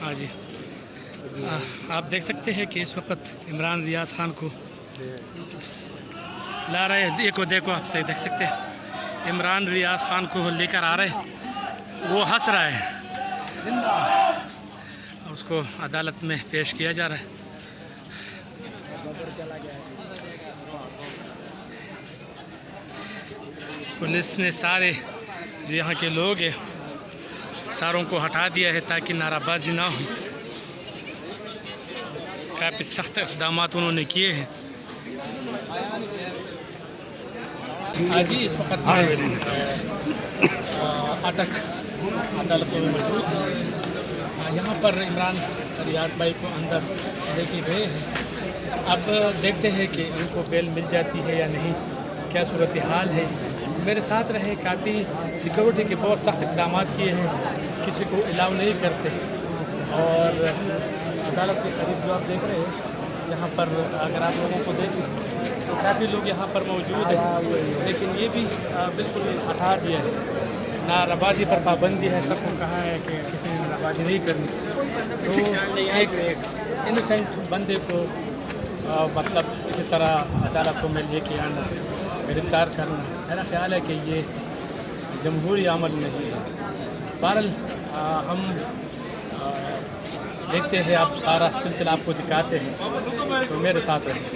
हाँ जी। आप देख सकते हैं कि इस वक्त इमरान रियाज खान को ला रहे हैं। देखो आप सही देख सकते हैं, इमरान रियाज खान को लेकर आ रहे हैं। वो हंस रहा है, उसको अदालत में पेश किया जा रहा है। पुलिस ने सारे जो यहाँ के लोग हैं सारों को हटा दिया है ताकि नाराबाजी ना हो। काफ़ी सख्त इक़दाम उन्होंने किए हैं। आज ही इस वक्त अटक अदालतों में मौजूद है। यहाँ पर इमरान रियाज भाई को अंदर लेके गए हैं। अब देखते हैं कि उनको बेल मिल जाती है या नहीं, क्या सूरत हाल है। मेरे साथ रहे, काफ़ी सिक्योरिटी के बहुत सख्त इक़दाम किए हैं, किसी को अलाउ नहीं करते। और अदालत के करीब जो आप देख रहे हैं यहाँ पर, अगर आप लोगों को देखें तो काफ़ी लोग यहाँ पर मौजूद हैं, लेकिन ये भी बिल्कुल हटा दिया है। नाराबाजी पर पाबंदी है, सबको कहा है कि किसी ने नाराबाजी नहीं करनी। तो एक इनोसेंट बंदे को मतलब इसी तरह अदालतों में लेके आना, गिरफ्तार करना, मेरा ख्याल है कि ये जमहूरी अमल नहीं है। बहरहाल हम देखते हैं, आप सारा सिलसिला आपको दिखाते हैं, तो मेरे साथ रहें।